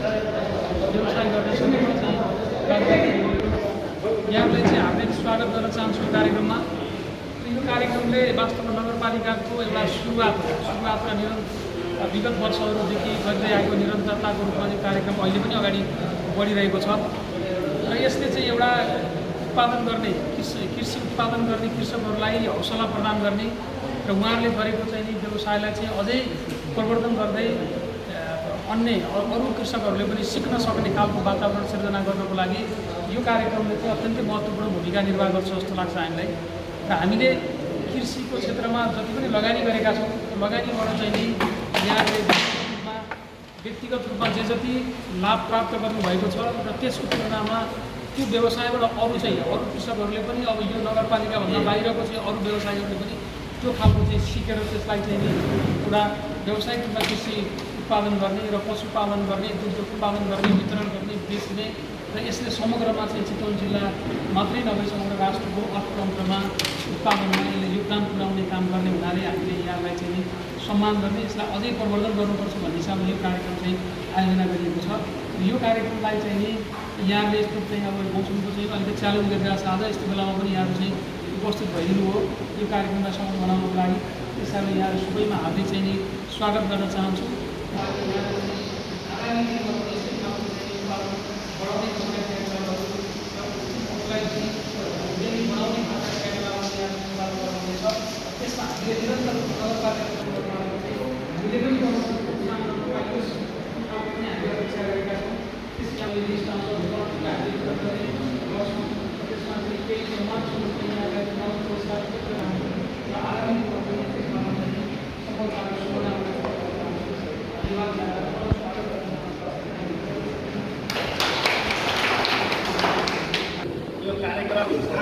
व्यवसाय गर्ने सबैमा चाहिँ यहाँलाई चाहिँ हार्दिक स्वागत गर्न चाहन्छु कार्यक्रममा। यो कार्यक्रमले वास्तवमा नगरपालिकाको एउटा सुरुवात र विगत वर्षहरूदेखि गर्दै आएको निरन्तरताको रूपमा यो कार्यक्रम अहिले पनि अगाडि बढिरहेको छ र यसले चाहिँ एउटा उत्पादन गर्ने कृषि उत्पादन गर्ने कृषकहरूलाई हौसला प्रदान गर्ने र उहाँहरूले गरेको चाहिँ व्यवसायलाई चाहिँ अझै प्रवर्धन गर्दै अन्य अरू कृषकहरूले पनि सिक्न सक्ने खालको वातावरण सिर्जना गर्नको लागि यो कार्यक्रमले चाहिँ अत्यन्तै महत्त्वपूर्ण भूमिका निर्वाह गर्छ जस्तो लाग्छ हामीलाई। र हामीले कृषिको क्षेत्रमा जति पनि लगानी गरेका छौँ लगानीबाट चाहिँ नि यहाँले व्यक्तिगत रूपमा जे जति लाभ प्राप्त गर्नुभएको छ र त्यसको तुलनामा त्यो व्यवसायबाट अरू कृषकहरूले पनि अब यो नगरपालिकाभन्दा बाहिरको चाहिँ अरू व्यवसायीहरूले पनि त्यो खालको चाहिँ सिकेर त्यसलाई चाहिँ नि एउटा व्यावसायिक रूपमा कृषि उत्पादन गर्ने र पशुपालन गर्ने दुध उत्पादन गर्ने वितरण गर्ने बेच्ने र यसले समग्रमा चाहिँ चितवन जिल्ला मात्रै नभई समग्र राष्ट्रको अर्थतन्त्रमा उत्पादनमा यसले योगदान पुर्याउने काम गर्ने हुनाले हामीले यहाँलाई चाहिँ सम्मान गर्ने यसलाई अझै प्रवर्धन गर्नुपर्छ भन्ने हिसाबले यो कार्यक्रम चाहिँ आयोजना गरिएको छ। यो कार्यक्रमलाई चाहिँ नि यहाँले यस्तो चाहिँ अब मौसमको चाहिँ अलिकति च्यालेन्ज गरिरहेको छ आज यस्तो बेलामा पनि यहाँहरू चाहिँ उपस्थित भइदिनु हो यो कार्यक्रमलाई सफल बनाउनको लागि। त्यसैले यहाँहरू सबैमा हार्दिक चाहिँ नि स्वागत गर्न चाहन्छु।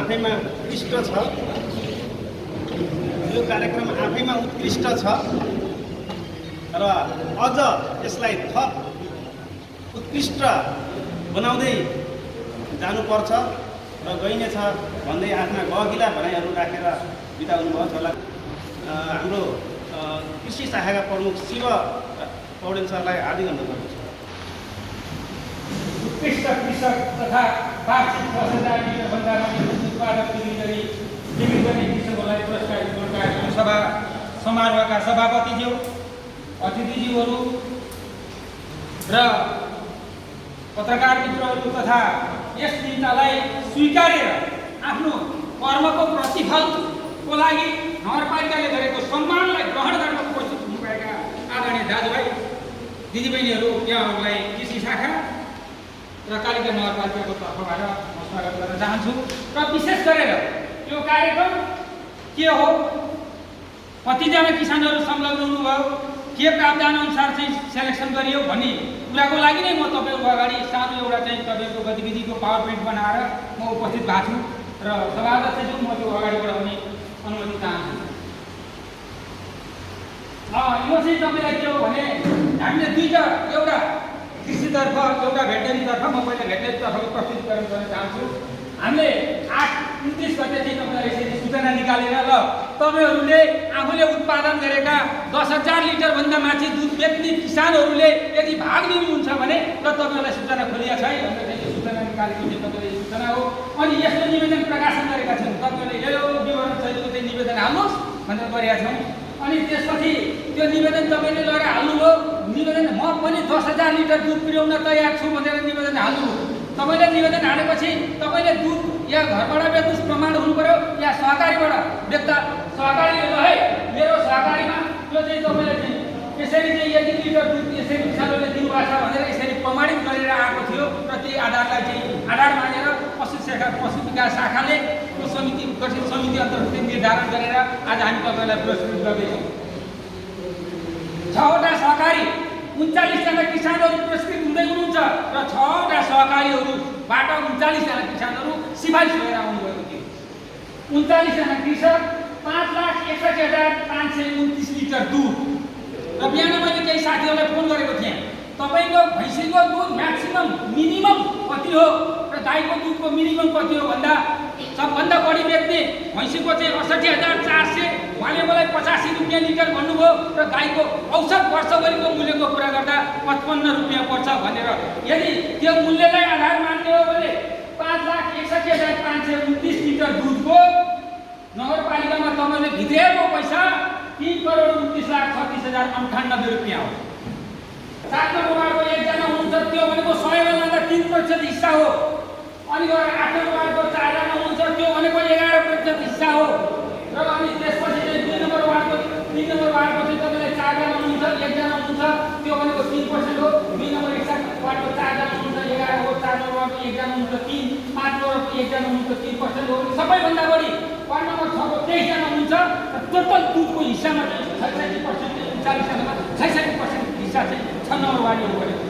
आफैमा उत्कृष्ट छ। यो कार्यक्रम आफैमा उत्कृष्ट छ र अझ यसलाई थप उत्कृष्ट बनाउँदै जानुपर्छ र गइनेछ भन्दै आफ्ना गहकिला भनाइहरू राखेर बिदा हुनुभयो होला। हाम्रो कृषि शाखाका प्रमुख शिव पौडेल सरलाई हार्दिक अनुरोध गर्दछु। उत्कृष्ट कृषक तथा वार्षिक 10,000 लिटरभन्दा बढी उत्पादक गर्ने कृषकहरूलाई पुरस्कृत गर्ने सभा समारोहका सभापतिज्यू, अतिथिज्यूहरू र पत्रकार मित्रहरू तथा यस चिन्तालाई स्वीकारेर आफ्नो कर्मको प्रतिफलको लागि नगरपालिकाले गरेको सम्मानलाई ग्रहण गर्न उपस्थित हुनुभएका आदरणीय दाजुभाइ दिदीबहिनीहरू, यहाँहरूलाई कृषि शाखा र कालिका नगरपालिकाको तर्फबाट म स्वागत गर्न चाहन्छु। र विशेष गरेर यो कार्यक्रम के हो, कतिजना किसानहरू संलग्न हुनुभयो, के प्रावधान अनुसार चाहिँ सेलेक्सन गरियो भन्ने कुराको लागि नै म तपाईँहरूको अगाडि सानो एउटा चाहिँ तपाईँको गतिविधिको पावर पोइन्ट बनाएर म उपस्थित भएको छु र सभाध्यक्षज्यू म त्यो अगाडि बढाउने अनुमति चाहन्छु। यो चाहिँ तपाईँलाई के हो भने हामीले दुईवटा, एउटा कृषितर्फ एउटा भेटनेरीतर्फ, म पहिला भेटनेरीतर्फको प्रस्तुतिकरण गर्न चाहन्छु। हामीले 8-29 गते चाहिँ तपाईँलाई यसरी सूचना निकालेर ल तपाईँहरूले आफूले उत्पादन गरेका 10,000 लिटरभन्दा माथि दुध बेच्ने किसानहरूले यदि भाग लिनुहुन्छ भने र तपाईँहरूलाई सूचना खोलिया छ है भनेर चाहिँ सूचना निकालेको चाहिँ तपाईँले सूचना हो। अनि यस्तो निवेदन प्रकाशन गरेका छौँ, तपाईँहरूले यो विवरण सहितको चाहिँ निवेदन हाल्नुहोस् भनेर गरेका छौँ। अनि त्यसपछि त्यो निवेदन तपाईँले लगेर हाल्नुभयो। निवेदन म पनि 10,000 लिटर दुध पुर्याउन तयार छु भनेर निवेदन हाल्नुभयो। तपाईँले निवेदन हालेपछि तपाईँले दुध या घरबाट बेच्नुहोस् प्रमाण हुनु पर्यो, या सहकारीबाट बेच्दा सहकारीले ल है मेरो सहकारीमा त्यो चाहिँ तपाईँले चाहिँ यसरी चाहिँ यति लिटर दुध यसरी किसानहरूले दिनुभएको छ भनेर यसरी प्रमाणित गरेर आएको थियो र त्यही आधारलाई चाहिँ आधार मानेर पशु विकास शाखाले त्यो समिति गठित समिति अन्तर्गत निर्धारण गरेर आज हामी तपाईँलाई पुरस्कृत गर्दैछौँ। 6वटा सहकारी 39जना किसानहरू पुरस्कृत हुँदै हुनुहुन्छ र 6वटा सहकारीहरूबाट 39जना किसानहरू सिफारिस भएर आउनुभएको थियो। 39जना कृषक 5,61,529 लिटर दुध। र बिहान मैले केही साथीहरूलाई फोन गरेको थिएँ, तपाईँको भैँसीको दुध म्याक्सिमम मिनिमम कति हो र गाईको दुधको मिनिमम कति हो भन्दा सबभन्दा बढी बेच्ने भैँसीको चाहिँ 68,400 उहाँले मलाई 85 रुपियाँ लिटर भन्नुभयो र गाईको औसत वर्षभरिको मूल्यको कुरा गर्दा 55 रुपियाँ पर्छ भनेर। यदि त्यो मूल्यलाई आधार मान्ने हो भने 5,61,529 लिटर दुधको नगरपालिकामा तपाईँले भित्रिएको पैसा 3,29,36,098 रुपियाँ हो। 7 नम्बर वार्डको एकजना हुनुहुन्छ, त्यो भनेको 100 लाँदा 3% हिस्सा हो। अनि गएर 8 नम्बर वार्डको 4 जना हुनुहुन्छ, त्यो भनेको 11% हिस्सा हो। र अनि त्यसपछि चाहिँ 2 नम्बर वार्डको 3 नम्बर वार्डको चाहिँ तपाईँले 4 जना हुनुहुन्छ, 1 जना हुनुहुन्छ, त्यो भनेको 3% हो। 2 नम्बर वार्डको 4 जना हुनुहुन्छ, 11 हो। 4 नम्बर वार्डको 1 जना हुनुहुन्छ, 3। 5 नम्बरको 1 जना हुनुहुन्छ, 3% हो। सबैभन्दा बढी वार्ड नम्बर 6 को 23 जना हुनुहुन्छ। टोटल दुधको हिस्सामा चाहिँ 66%, 39 जनामा 66% हिस्सा चाहिँ 6 नम्बर वार्डहरू गरेको।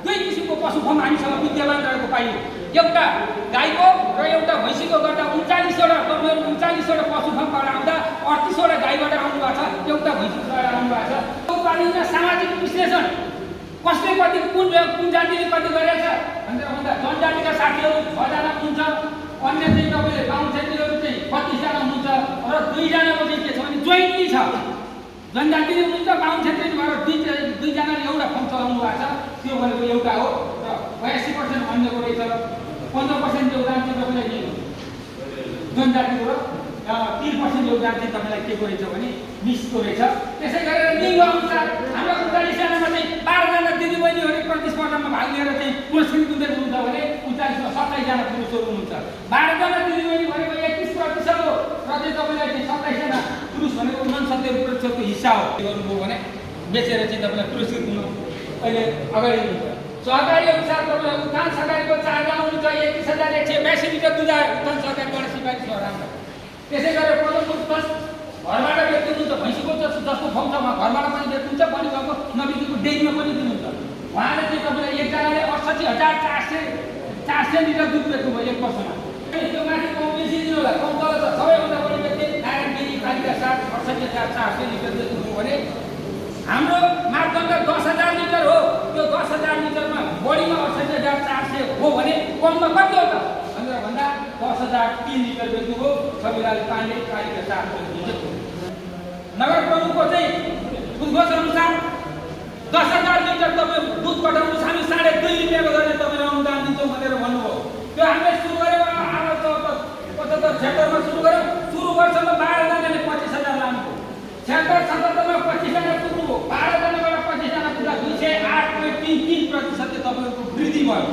दुई किसिमको पशु फर्म हामीसँग विद्यमान रहेको पाइयो। एउटा गाईको र एउटा भैँसीको गर्दा 39वटा, तपाईँहरू 39वटा पशु फर्मबाट आउँदा 38वटा गाईबाट आउनुभएको छ, एउटा भैँसीबाट आउनुभएको छ। उत्पादनमा सामाजिक विश्लेषण कसले कति कुन जातिले कति गरेछ भनेर भन्दा जनजातिका साथीहरू 6 जना हुनुहुन्छ, अन्य चाहिँ तपाईँले बाहुन छेत्रीहरू चाहिँ 25 जना हुनुहुन्छ र 2 जनाको चाहिँ के छ भने जोइन्टली छ। जनजातिले हुनुहुन्छ, बाहुन छेत्री भएर 2 जनाले एउटा फर्म चलाउनु भएको छ, त्यो भनेको एउटा हो। र 82% अन्यको रहेछ र 15% योगदान चाहिँ तपाईँलाई जनजातिको र 3% योगदान चाहिँ तपाईँलाई के को रहेछ भने मिक्सको रहेछ। त्यसै गरेर लिङ्ग अनुसार हाम्रो 39 जनामा चाहिँ 12 जना दिदीबहिनीहरू प्रतिस्पर्धामा भाग लिएर चाहिँ पुरस्कृत हुनुहुन्छ भने 39मा 27 जना पुरुषहरू हुनुहुन्छ। 12 जना दिदीबहिनी भनेको 31% हो र चाहिँ तपाईँलाई चाहिँ 27 जना पुरुष भनेको 69% हिस्सा हो। गर्नुभयो भने बेचेर चाहिँ तपाईँलाई पुरस्कृत हुनु अहिले अगाडि हुन्छ। सहकारी अनुसार तपाईँलाई उत्थान सहकारीको 4 जना हुनुहुन्छ, 31,182 लिटर दुध आयो उत्थान सहकारीबाट सिपाही सहरमा। त्यसै गरेर पदमपुर प्लस घरबाट बेच्नुहुन्छ, भैँसीको जस्तो फर्म छ घरबाट पनि बेच्नुहुन्छ, पनि भएको नबिजुको डेरीमा पनि दिनुहुन्छ। उहाँले चाहिँ तपाईँलाई एकजनाले 68,400 लिटर दुध बेच्नुभयो 1 वर्षमा। त्यो माथि कम बेसी दिनु होला, कम तल छ। सबैभन्दा बढी व्यक्ति नारायण डेरी पालिका 68,400 लिटर बेच्नुभयो भने हाम्रो मापदण्ड 10,000 लिटर हो। त्यो 10,000 लिटरमा बढीमा 68,400 हो भने कममा कति हो त भनेर भन्दा 10,003 लिटर बेच्नुभयो। सबिलाल पाण्डे पालिका 4 नगर प्रमुखको चाहिँ उद्घोष अनुसार 10,000 लिटर तपाईँ दुध पठाउनु हामी 2.5 रुपियाँको गरेर तपाईँलाई अनुदान दिन्छौँ भनेर भन्नुभयो। त्यो हामीले सुरु गऱ्यौँ, 75 76मा सुरु गऱ्यौँ। सुरु वर्षमा 12 जनाले 25,000 लानुभयो। 76 77मा 25 जना पुग्नुभयो। 12 जनाबाट 25 जना पुग्दा 208.33% तपाईँहरूको वृद्धि भयो।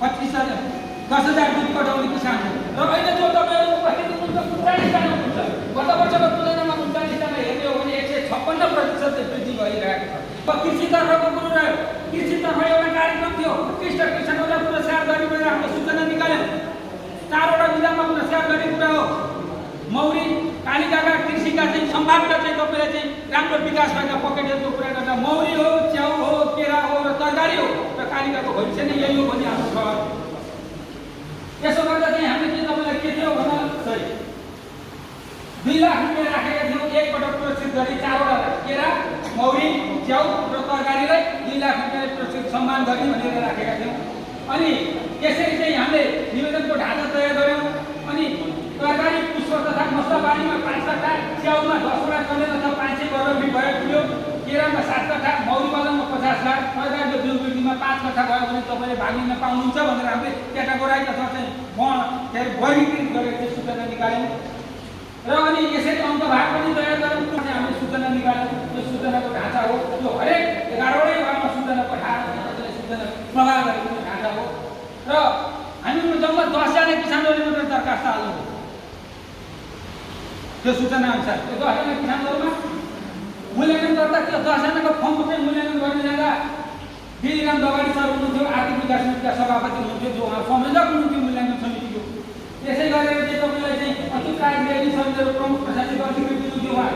10,000 दुध पठाउने किसानहरू र अहिले जो तपाईँहरू उपस्थित हुनुहुन्छ 39 जना हुनुहुन्छ। गत वर्षको तुलनामा 39 जना हेर्ने हो भने 156% वृद्धि भइरहेको छ। कृषितर्फको कुरो रह्यो। कृषितर्फ एउटा कार्यक्रम थियो, उत्कृष्ट कृषकहरूलाई पुरस्कार गर्ने भनेर हामीले सूचना निकाल्यौँ। 4वटा विधामा पुरस्कार गर्ने कुरा हो। मौरी कालिकाका कृषिका चाहिँ सम्भाव्य चाहिँ तपाईँले चाहिँ राम्रो विकास भएका पकेटहरूको कुरा गर्दा मौरी हो, च्याउ हो, केरा हो र तरकारी हो र कालिकाको भविष्य नै यही हो भन्ने हाम्रो छ। यसो गर्दा चाहिँ हामीले चाहिँ तपाईँलाई के थियो भन्दा 2 लाख रुपियाँ राखेका थियौँ। एकपटक पुरस्कृत गरी 4वटा केरा, मौरी, च्याउ र तरकारीलाई 2 लाख रुपियाँ पुरस्कृत सम्मान गर्ने भनेर राखेका थियौँ। अनि यसरी चाहिँ हामीले निवेदनको ढाँचा तयार गऱ्यौँ। अनि तरकारी, पुष्प तथा मसलाबारीमा 5 कट्ठा, च्याउमा 10वटा कलेज अथवा 500 वर्ग फिट भयो ठुलो, केरामा 7 कट्ठा, मौरी पालनमा 50 लाख, तरकारीको बिउ बिक्रीमा 5 कट्ठा भयो भने तपाईँले भाग लिन पाउनुहुन्छ भनेर हामीले क्याटेगोराइज अथवा चाहिँ वर्गीकृत गरेर चाहिँ सूचना निकाल्यौँ। र अनि यसरी अङ्कभाग पनि तयार गऱ्यौँ। हामीले सूचना निकाल्यौँ। त्यो सूचनाको ढाँचा हो। त्यो हरेक 11वटै वार्डमा सूचना पठाएर सूचना प्रवाह गरेको ढाँचा हो। र हामीमा जम्मा 10 जना किसानहरूले मात्रै दरखास्त हाल्नु त्यो सूचना अनुसार। त्यो 10 जना किसानहरूमा मूल्याङ्कन गर्दा त्यो 10 जनाको फर्म चाहिँ मूल्याङ्कन गर्ने जाँदा गिरिराम दगाडी सर हुनुहुन्थ्यो, आर्थिक विकास समितिका सभापति हुनुहुन्थ्यो, जो उहाँ संयोजक हुनुहुन्थ्यो मूल्याङ्कन समितिको। त्यसै गरेर चाहिँ तपाईँलाई चाहिँ अच्युत राई डेरी समितिको प्रमुख प्रशासनिक अधिकृत हुनुहुन्थ्यो, उहाँ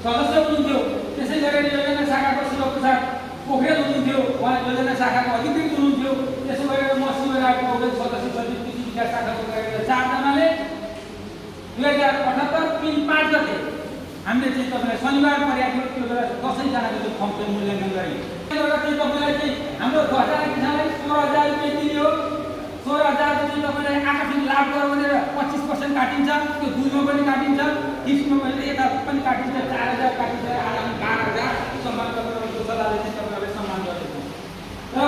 सदस्य हुनुहुन्थ्यो। त्यसै गरेर योजना शाखाको शिवप्रसाद पोखरेल हुनुहुन्थ्यो, उहाँ योजना शाखाको अधिकृत हुनुहुन्थ्यो। त्यसो गरेर म शिवराज पोखरेल सदस्य सचिव कृषि विकास शाखाको गरेर 4 जनाले 2078 3 5 गते हामीले चाहिँ तपाईँलाई शनिबार परेको थियो। त्यो बेला 10 जनाको चाहिँ फर्म चाहिँ मूल्याङ्कन गऱ्यौँ। त्यसबाट चाहिँ तपाईँलाई चाहिँ हाम्रो 10 जना किसानलाई 16,000 रुपियाँ दिने हो। 16,000 चाहिँ तपाईँलाई आकस्मिक लाभ गरेर भनेर 25% काटिन्छ। त्यो दुधमा पनि काटिन्छ, 30मा पनि यता पनि काटिन्छ, 4000 काटिन्छ, आगामी 12000 सम्मान तपाईँहरूको सल्लाहले चाहिँ तपाईँहरूले सम्मान गर्दैछौँ। र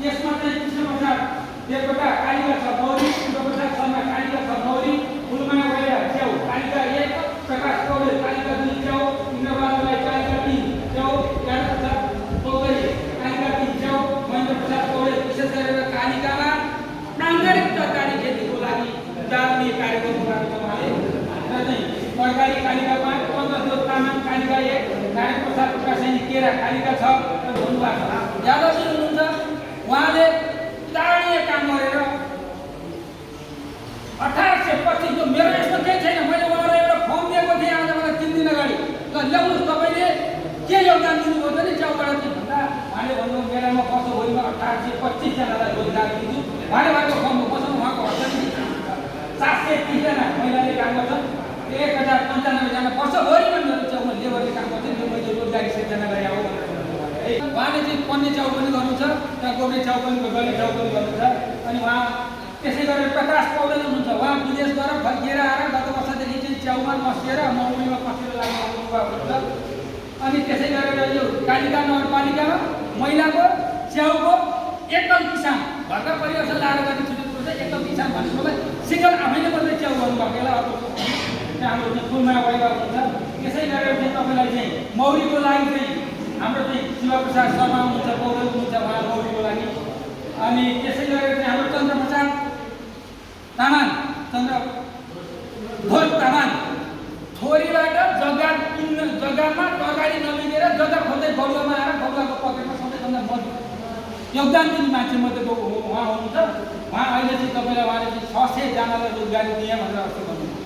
यसमा चाहिँ कृष्णप्रसाद देवकोटा कालिका छ मौरी, शिवप्रसाद शर्मा कालिका छ मौरी, फुलमाया वैया च्याउ कालिका 1, प्रकाश पौडेल कालिका 2 च्याउ, इन्द्रबहादुर कालिका 3 च्याउ, यादवप्रसाद चौधरी कालिका 3 च्याउ, महेन्द्र प्रसाद पौडेल विशेष गरेर कालिकामा प्राङ्गारिक तरकारी खेतीको लागि उदाहरणीय कार्यक्रम गराएको छ उहाँले। र चाहिँ तरकारी कालिका 5, पन्ध्रजोत तामाङ कालिका 1, नारायण प्रसाद प्रकाशनी केरा कालिका 6 भन्नुभएको छ। यादवजी हुनुहुन्छ, उहाँले उदाहरणीय काम गरेर 1825 को मेरो यसमा केही छैन, मैले उहाँलाई एउटा फर्म दिएको थिएँ आजभन्दा 3 दिन अगाडि। ल ल्याउनुहोस् तपाईँले के योगदान दिनुभयो भने च्याउबाट चाहिँ भन्दा उहाँले भन्नुभयो मेलामा वर्षभरिमा 1825 जनालाई रोजगार दिन्छु। उहाँले भएको फर्म मसँग उहाँको हस्ताक्षर 730 जना महिलाले काम गर्छन्, 1095 जना वर्षभरिमा मेरो च्याउमा लेबरले काम गर्छन्। यो मैले रोजगारी सिर्जना गरे हो भनेर भन्नुभयो। उहाँले चाहिँ पन्ने च्याउ पनि गर्नुहुन्छ, त्यहाँ गोर्खे च्याउ पनि गले च्याउ पनि गर्नुहुन्छ। अनि उहाँ त्यसै गरेर प्रकाश पौडेल हुनुहुन्छ, उहाँ विदेश गएर फर्किएर आएर गत वर्षदेखि चाहिँ च्याउमा नसिएर मौरीमा पसेर लाग्नु भएको हुन्छ। अनि त्यसै गरेर यो कालिका नगरपालिकामा महिलाको च्याउको एकल किसान घरका परिवारसँग लाएर गर्ने छुटेको छ। एकल किसान भनेकोलाई सिङ्गल आफैले मात्रै च्याउ गर्नुभएकोलाई अर्को त्यहाँ हाम्रो चाहिँ फुलमा भइरहेको हुन्छ। त्यसै गरेर चाहिँ तपाईँलाई चाहिँ मौरीको लागि चाहिँ हाम्रो चाहिँ शिवप्रसाद शर्मा हुनुहुन्छ, पौडेल हुनुहुन्छ, उहाँ मौरीको लागि। अनि त्यसै गरेर चाहिँ हाम्रो चन्द्रप्रसाद तामाङ, चन्द्रध्वज तामाङ छोरीबाट जग्गामा तरकारी नमिलेर जग्गा खोज्दै बलुवामा आएर बलुवाको पकेटमा सबैभन्दा मजबुत योगदान दिने मान्छे मध्येको उहाँ हुनुहुन्छ। उहाँ अहिले चाहिँ तपाईँलाई उहाँले चाहिँ 600 जनालाई रोजगारी दिए भनेर जस्तो भन्नुहुन्छ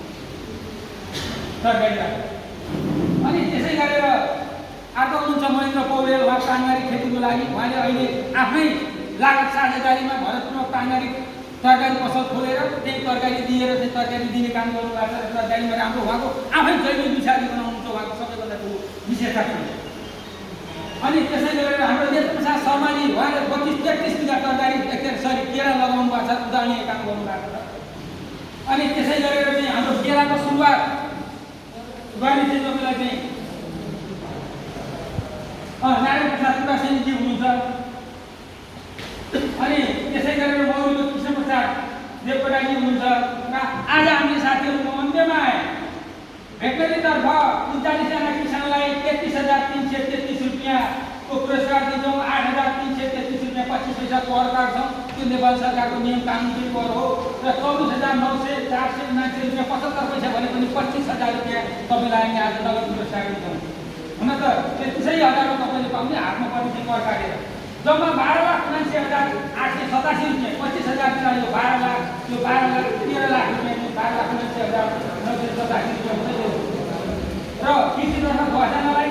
तरकारीबाट। अनि त्यसै गरेर अर्को हुनुहुन्छ महेन्द्र पौडेल, उहाँ प्राङ्गारिक खेतीको लागि उहाँले अहिले आफ्नै लागत साझेदारीमा भरतपुरमा प्राङ्गारिक तरकारी पसल खोलेर त्यही तरकारी दिएर चाहिँ तरकारी दिने काम गर्नुभएको छ। तरकारीमा राम्रो उहाँको आफै जैविक विषादी बनाउनुहुन्छ, उहाँको सबैभन्दा ठुलो विशेषता छ। अनि त्यसै गरेर हाम्रो देवप्रसाद शर्माजी उहाँले 32-33 बिघा तरकारी केरा लगाउनु भएको छ, उदाहरणीय काम गर्नुभएको छ। अनि त्यसै गरेर चाहिँ हाम्रो केराको सुरुवात गर्ने चाहिँ तपाईँलाई चाहिँ नारायण प्रसाद प्रकाशनीजी हुनुहुन्छ। अनि त्यसै गरेर मौरीको कृष्णप्रसाद देवकोटाजी हुनुहुन्छ। र आज हामीले साथीहरूको अन्त्यमा आए भेटनेरीतर्फ 39 जना किसानलाई 33,333 रुपियाँको पुरस्कार दिन्छौँ। 8,333 रुपियाँ 25 पैसा कर काट्छौँ। त्यो नेपाल सरकारको नियम कानुन कर हो। र 24,900 रुपियाँ 75 पैसा भने पनि 25,000 रुपियाँ तपाईँलाई हामी आज नगद पुरस्कार दिन्छौँ। हुन त 33,000 तपाईँले पाउने हातमा पर्ने चाहिँ कर काटेर जम्मा 12,79,887 रुपियाँ 25,000 यो 12 लाख, यो 12 लाख 13 लाख रुपियाँ 12,79,987 रुपियाँ हुँदै र कृषितर्फ घोषणालाई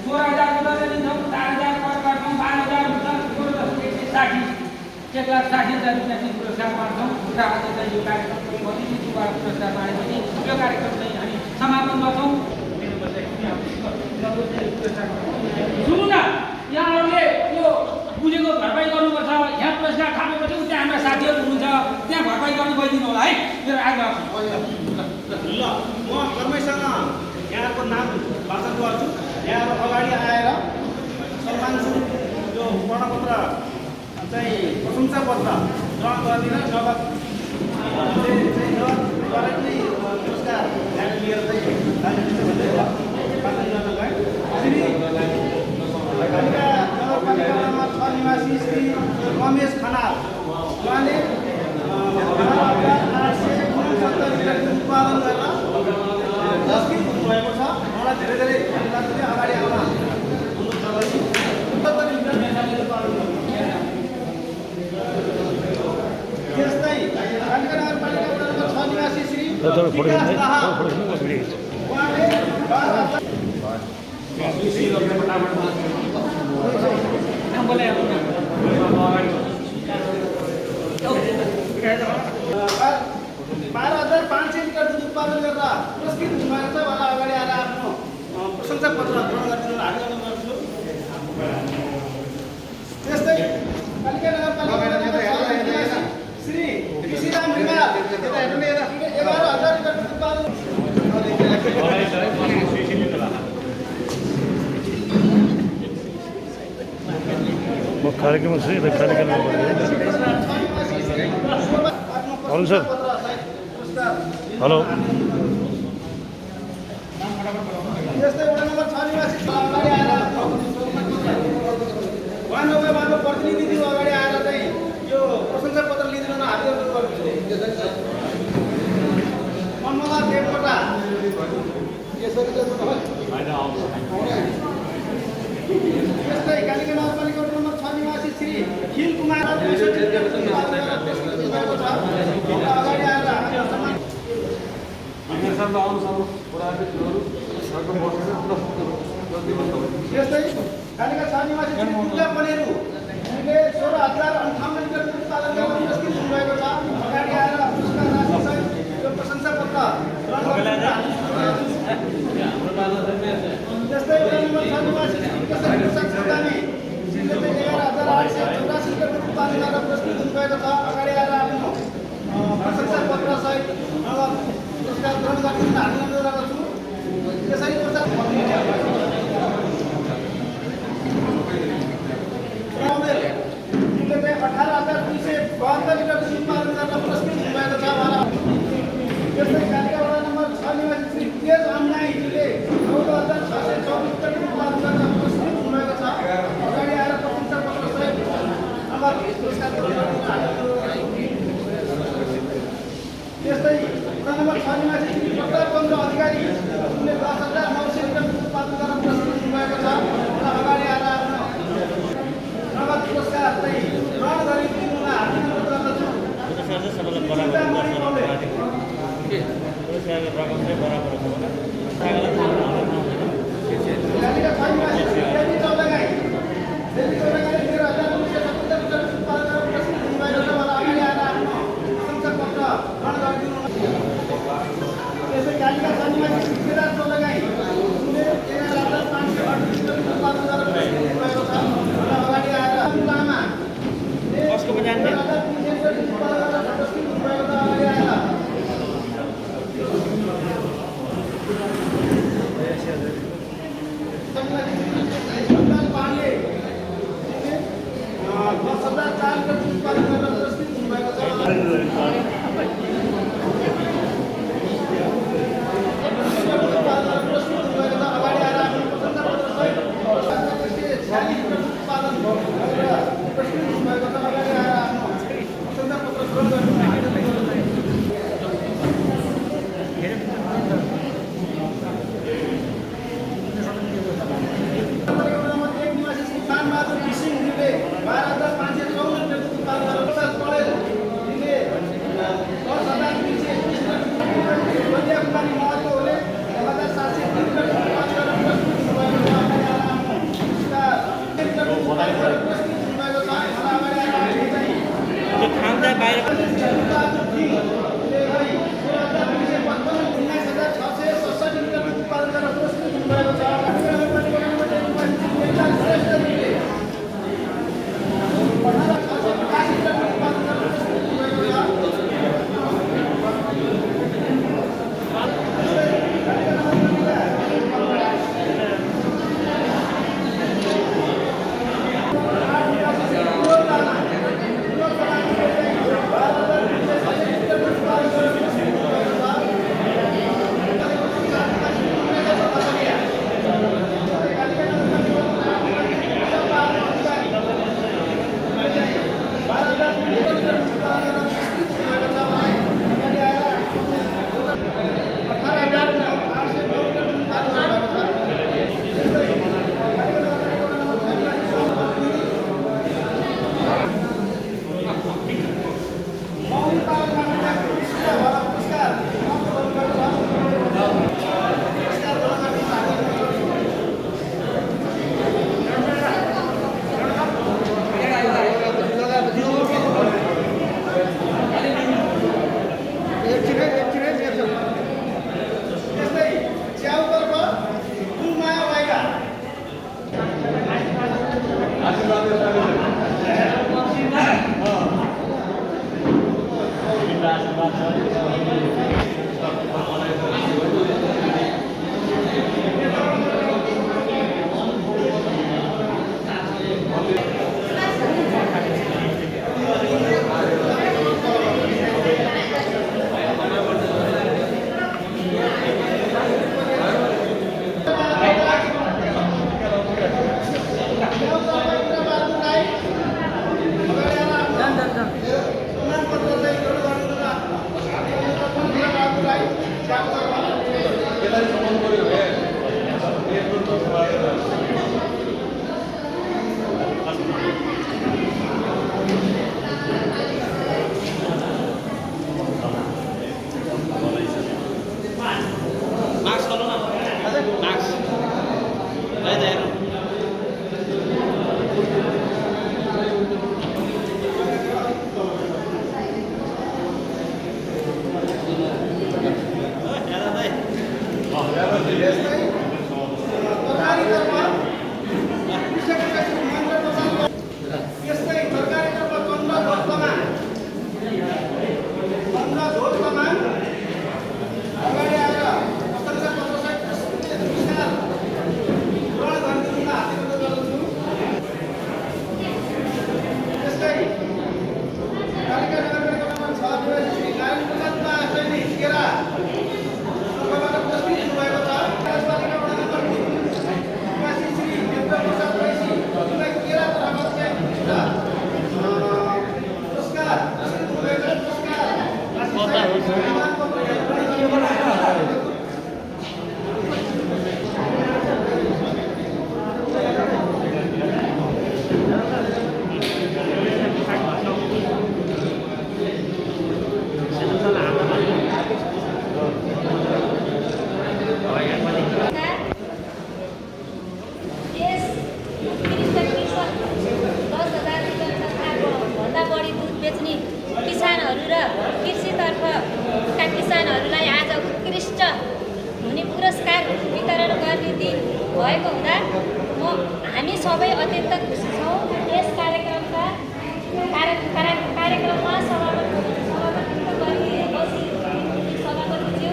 16,000 दरले दिन्छौँ। 4,000 कर काट्छौँ, 12,000 हुन्छ, 1,60,000 1,60,000 रुपियाँ चाहिँ पुरस्कार बाँड्छौँ। र आज चाहिँ यो कार्यक्रम पुरस्कार बाँडेपछि यो कार्यक्रम चाहिँ हामी समापन गर्छौँ। सुन्नु न, यहाँहरूले यो बुझेको भरपाई गर्नुपर्छ। यहाँ पुरस्कार थापेपछि त्यहाँ हाम्रा साथीहरू हुनुहुन्छ, त्यहाँ भरपाई गर्नु गइदिनु होला है। मेरो आज ल म कर्मैसँग यहाँको नाम वाचन गर्छु। यहाँहरू अगाडि आएर सम्मानसु यो प्रमाणपत्र चाहिँ प्रशंसा पत्र ग्रहण गरिदिन नगद पुरस्कार लिएर चाहिँ वाचन गर्न गए। श्री कालिका नगरपालिका नम्बर 6 निवासी श्री रमेश खनाल उहाँले 12,869 रुपियाँ उत्पादन गरेर पुरस्कृत हुनुभएको छ। उहाँलाई धेरै धेरै धन्यवाद दिँदै अगाडि आउन त्यस्तै कालिका नगरपालिका नम्बर 6 निवासी श्री विकास दाहाल उहाँले 12,500 लिटर दुध उत्पादन गरेर पुरस्कृत हुनुभएको छ। उहाँलाई अगाडि आएर आफ्नो प्रशंसा पत्र ग्रहण गरिदिनु हामी अनुरोध गर्छु। त्यस्तै कालिका नगरपालिका श्री ऋषिराम रिमाल 11,000 लिटर दुध उत्पादन कार्यक्रम चाहिँ यता कार्यक्रममा हेलो सर हेलो यस्तै वडा नम्बर 6 निवासी अगाडि आएर उहाँको प्रतिनिधिज्यू अगाडि आएर चाहिँ यो प्रशंसा पत्र लिदिन आवेदन गर्नु मनमोहन देवकोटा यस्तै कालिका नगरपालिका वडा नम्बर 6 निवासी श्री खिल कुमार अगाडि आएर यस्तै कालिका 6 निवासी श्री दुर्गा पनेरू उनले 16,058 लिटर दुध उत्पादन गर्न पुरस्कृत हुनुभएको छ अगाडि आएर पुरस्कार राशि सहित यो प्रशंसा पत्र यस्तै वडा नम्बर 6 निवासी श्री केशरी प्रसाद सुदानी उनले 11,884 लिटर दुध उत्पादन गर्न पुरस्कृत हुनुभएको छ अगाडि आएर आफ्नो प्रशंसा पत्र सहित पुरस्कार ग्रहण गर्न हामी अनुरोध गर्छु केशरी प्रसाद उनले 18,272 लिटर दुध उत्पादन गर्न पुरस्कृत हुनुभएको छ यस्तै कालिका वडा नम्बर 6 निवासी श्री तेज अन्नाईले 14,624 लिटर दुध उत्पादन गर्न पुरस्कृत हुनुभएको छ अगाडि आएर प्रशंसा पत्र सहित पुरस्कार ग्रहण यस्तै वडा नम्बर 6 निवासी श्री प्रताप चन्द्र अधिकारी उनले 10,900 लिटर दुध उत्पादन गर्न पुरस्कृत हुनुभएको छ र अगाडि आएर आफ्नो नगद पुरस्कार चाहिँ ग्रहण गरी दिनुमा हामी अनुरोध गर्दछौँ कालिका 6 निवासी देवी चौधगाई 13,970 लिटर उत्पादन गर्न पुरस्कृत हुनुभएको छ र अगाडि आएर आफ्नो प्रशंसा पत्र ग्रहण गरिदिनु यसै कालिका 6 निवासी केदार चौधगाई उनले 11,538 लिटर उत्पादन गर्न पुरस्कृत हुनुभएको छ र अगाडि आएर लामा कसको बजान दे बेच्ने किसानहरू र कृषितर्फका किसानहरूलाई आज उत्कृष्ट हुने पुरस्कार वितरण गर्ने दिन भएको हुँदा हामी सबै अत्यन्त खुसी छौँ। यस कार्यक्रममा सभापतित्व गरिदिएपछि सभापतिज्यू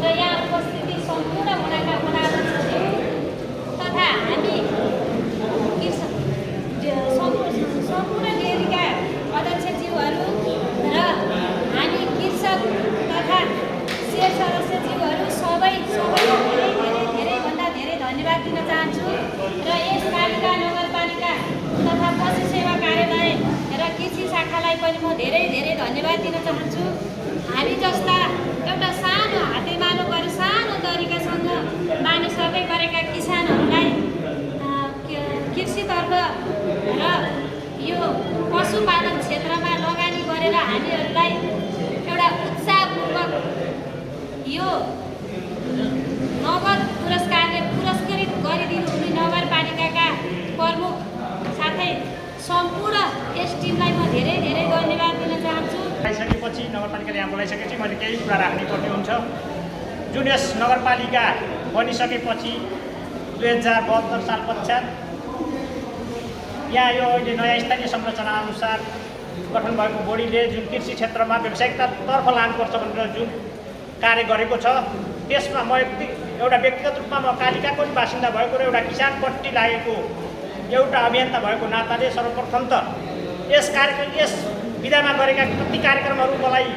र यहाँ उपस्थिति सम्पूर्ण वडाका वडाध्यक्षज्यू तथा हामी सम्पूर्ण डेरीका अध्यक्षज्यूहरू र हामी कृषक तथा सेयर सदस्यज्यूहरू सबै धेरैभन्दा धेरै धन्यवाद दिन चाहन्छु र यस पालिका नगरपालिका तथा पशु सेवा कार्यालय र कृषि शाखालाई पनि म धेरै धन्यवाद दिन चाहन्छु। हामी जस्ता एउटा सानो हातेमालो गरेर सानो तरिकासँग मानिसहरूले गरेका किसानहरूलाई कृषितर्फ र यो पशुपालन क्षेत्रमा लगानी गरेर हामीहरूलाई एउटा उत्साहपूर्वक यो नगद पुरस्कारले पुरस्कृत गरिदिनु हुने नगरपालिकाका प्रमुख साथै सम्पूर्ण यस टिमलाई म धेरै धन्यवाद दिन चाहन्छु। आइसकेपछि नगरपालिकाले यहाँ बोलाइसकेपछि मैले केही कुरा राख्नुपर्ने हुन्छ। जुन यस नगरपालिका बनिसकेपछि 2072 साल पश्चात यहाँ यो अहिले नयाँ स्थानीय संरचना अनुसार गठन भएको बोर्डले जुन कृषि क्षेत्रमा व्यावसायिकतातर्फ लानुपर्छ भनेर जुन कार्य गरेको छ, त्यसमा म एउटा व्यक्तिगत रूपमा म कालिकाको बासिन्दा भएको र एउटा किसानपट्टि लागेको एउटा अभियन्ता भएको नाताले सर्वप्रथम त यस विधामा गरेका कति कार्यक्रमहरू मलाई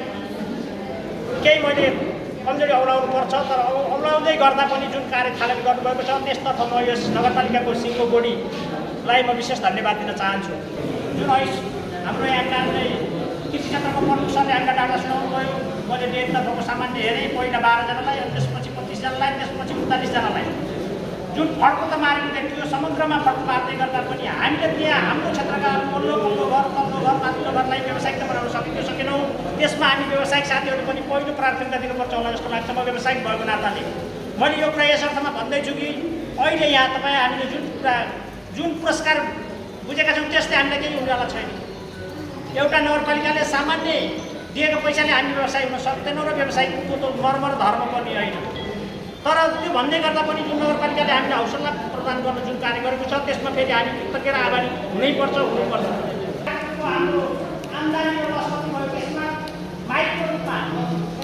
केही मैले कमजोरी औलाउनु पर्छ, तर औलाउँदै गर्दा पनि जुन कार्य थालनी गर्नुभएको छ त्यसतर्फ म यस नगरपालिकाको सिङ्गो बोर्डलाई म विशेष धन्यवाद दिन चाहन्छु। जुन हाम्रो यहाँ कार्यालय कृषि क्षेत्रको प्रमुख सरले हामीलाई डाटा सुनाउनु भयो। मैले डेटतर्फको सामान्य हेरेँ, पहिला 12 जनालाई, त्यसपछि 25 जनालाई, त्यसपछि 39 जनालाई। जुन फड्को त मारेको देखियो, समुद्रमा फड्को मार्दै गर्दा पनि हामीले त्यहाँ हाम्रो क्षेत्रका पल्लो घर, तल्लो घर, माथिल्लो घरलाई व्यावसायिक बनाउन सकेनौँ। त्यसमा हामी व्यावसायिक साथीहरू पनि पहिलो प्राथमिकता दिनुपर्छ होला जस्तो लाग्छ। म व्यावसायिक भएको नाताले मैले यो कुरा यस अर्थमा भन्दैछु कि अहिले यहाँ तपाईँ हामीले जुन पुरस्कार बुझेका छौँ त्यसले हामीलाई केही हुनेवाला छैन। एउटा नगरपालिकाले सामान्य दिएको पैसाले हामी व्यवसाय हुन सक्दैनौँ र व्यवसायको त मर्म र धर्म पनि होइन। तर त्यो भन्दै गर्दा पनि जुन नगरपालिकाले हामीलाई हौसला प्रदान गर्न जुन कार्य गरेको छ त्यसमा फेरि हामी कृतज्ञ र आभारी हुनुपर्छ। हाम्रो आम्दानी एउटा सबै भयो, त्यसमा माइकको रूपमा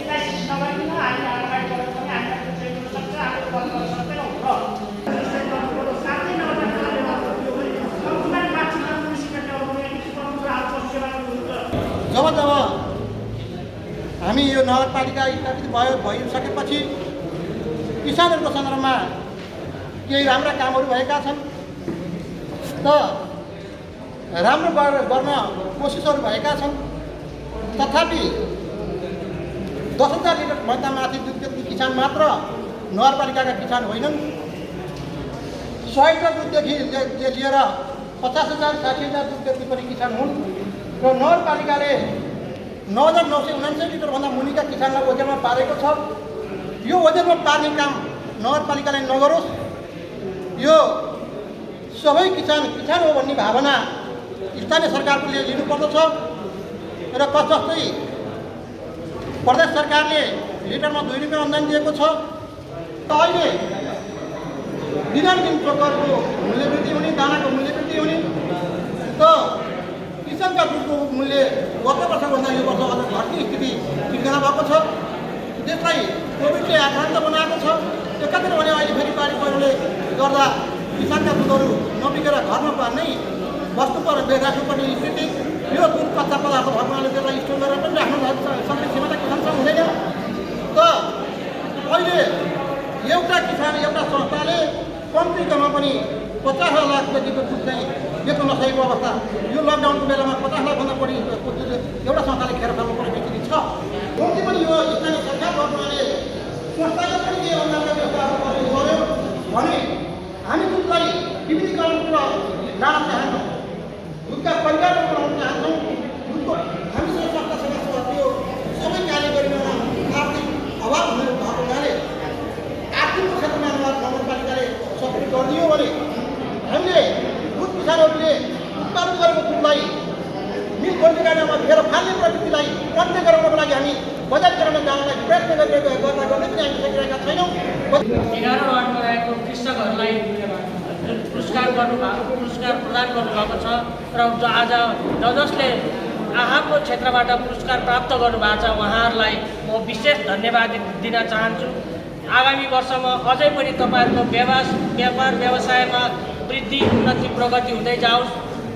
एलआइसी नगरिकन हामी अगाडि बढेर पनि हामीलाई त्यो चाहिँ हुन सक्छ, हामीले बन्द गर्न सक्दैनौँ र साथै नगरपालिकाले जब हामी यो नगरपालिका स्थापित भइसकेपछि किसानहरूको सन्दर्भमा केही राम्रा कामहरू भएका छन्, त राम्रो गर्न कोसिसहरू भएका छन्। तथापि 10,000 लिटरभन्दा माथि दुध बेच्ने किसान मात्र नगरपालिकाका किसान होइनन्। 100 लिटर दुधदेखि लिएर 50,000 60,000 दुध बेच्ने पनि किसान हुन् र नगरपालिकाले 9,999 लिटरभन्दा मुनिका किसानलाई ओजेलमा पारेको छ। यो ओजेलमा पार्ने काम नगरपालिकाले नगरोस्। यो सबै किसान हो भन्ने भावना स्थानीय सरकारले लिनुपर्दछ र जस्तै प्रदेश सरकारले लिटरमा 2 रुपियाँ अनुदान दिएको छ। अहिले दिनानुदिन प्रकारको मूल्यवृद्धि हुने, दानाको मूल्यवृद्धि हुने, त किसानका दुधको मूल्य गत वर्षभन्दा यो वर्ष अझ घट्ने स्थिति सिर्जना भएको छ। त्यसलाई कोभिडले आक्रान्त बनाएको छ। एकातिर भने अहिले फेरि बाढी पहिरोले गर्दा किसानका दुधहरू नबिकेर घरमा नै बस्नुपर्ने राख्नुपर्ने स्थिति। यो दुध कच्चा पदार्थ भएको हुनाले त्यसलाई स्टोर गरेर पनि राख्न सक्ने क्षमता किसानसँग हुँदैन। त अहिले एउटा किसान एउटा संस्थाले कम्तीमा पनि 50 लाखदेखिको दुध चाहिँ बेच्न नसकेको अवस्था, यो लकडाउनको बेलामा 50 लाखभन्दा बढी दुध एउटा संस्थाले खेर फाल्नुपर्ने स्थिति छ। कम्ती पनि यो स्थानीय सरकार गर्नुले संस्थाले पनि केही अनुदानका व्यवस्थाहरू गर्नु पर्यो भने हामी दुधलाई विविधीकरणको लान चाहन्छौँ, दुधका परिवारहरू बनाउन चाहन्छौँ। दुधको हामीसँग संस्था सदस्यहरू सबै कार्य गरिन आर्थिक अभाव भएको हुनाले आर्थिक क्षेत्रमा नगरपालिकाले सपोर्ट गरिदियो भने हामीले दुध किसानहरूले उत्पादन गरेको दुधलाई मिल बन्दी गर्नमा गर्नुभएको पुरस्कार प्रदान गर्नुभएको छ र आज जसले आफ्नो क्षेत्रबाट पुरस्कार प्राप्त गर्नुभएको छ उहाँहरूलाई म विशेष धन्यवाद दिन चाहन्छु। आगामी वर्षमा अझै पनि तपाईँहरूको व्यापार व्यवसायमा वृद्धि उन्नति प्रगति हुँदै जाओस्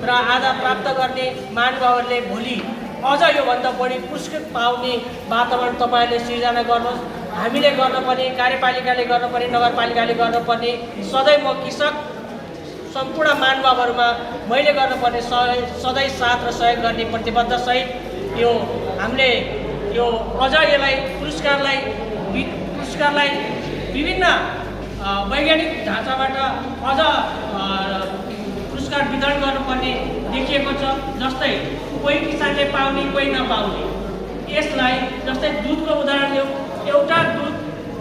र आज प्राप्त गर्ने महानुभावहरूले भोलि अझ योभन्दा बढी पुरस्कार पाउने वातावरण तपाईँहरूले सिर्जना गर्नुहोस्। हामीले गर्नुपर्ने, कार्यपालिकाले गर्नुपर्ने, नगरपालिकाले गर्नुपर्ने, सधैँ म कृषक सम्पूर्ण महानुभावहरूमा मैले गर्नुपर्ने सधैँ साथ र सहयोग गर्ने प्रतिबद्ध सहित यो हामीले यो अझ यसलाई पुरस्कारलाई विभिन्न वैज्ञानिक ढाँचाबाट अझ पुरस्कार वितरण गर्नुपर्ने देखिएको छ। जस्तै कोही किसानले पाउने, कोही नपाउने। यसलाई जस्तै दुधको उदाहरण लिउँ, एउटा दुध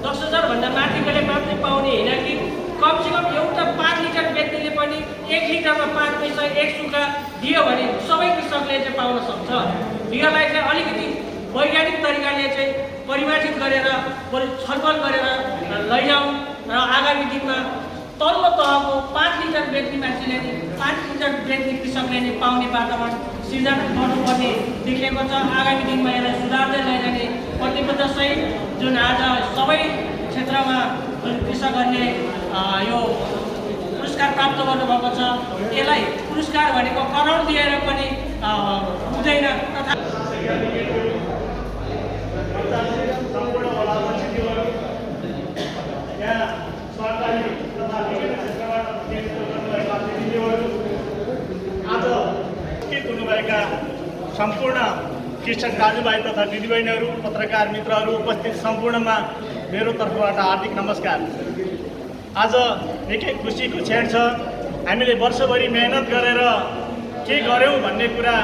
10,000 भन्दा माथिकोले मात्रै पाउने होइन कि कमसेकम एउटा 5 लिटर व्यक्तिले पनि 1 लिटरमा 5 पैसा 1 सुका दियो भने सबै कृषकले चाहिँ पाउन सक्छ। यसलाई चाहिँ अलिकति वैज्ञानिक तरिकाले चाहिँ परिभाषित गरेर छलफल गरेर लैजाउँ र आगामी दिनमा तल्लो तहको 5 लिटर बेच्ने मान्छेले 5 लिटर बेच्ने कृषकले नै पाउने वातावरण सिर्जना गर्नुपर्ने देखिएको छ। आगामी दिनमा यसलाई सुधार्दै लैजाने प्रतिबद्ध सहित जुन आज सबै क्षेत्रमा जुन कृषकहरूले यो पुरस्कार प्राप्त गर्नुभएको छ यसलाई पुरस्कार भनेको करोड दिएर पनि हुँदैन। तथा आज उपस्थित हुनुभएका सम्पूर्ण कृषक दाजुभाइ तथा दिदीबहिनीहरू, पत्रकार मित्रहरू, उपस्थित सम्पूर्णमा मेरो तर्फबाट हार्दिक नमस्कार। आज निकै खुसीको क्षण छ। हामीले वर्षभरि मेहनत गरेर के गर्यौँ भन्ने कुरा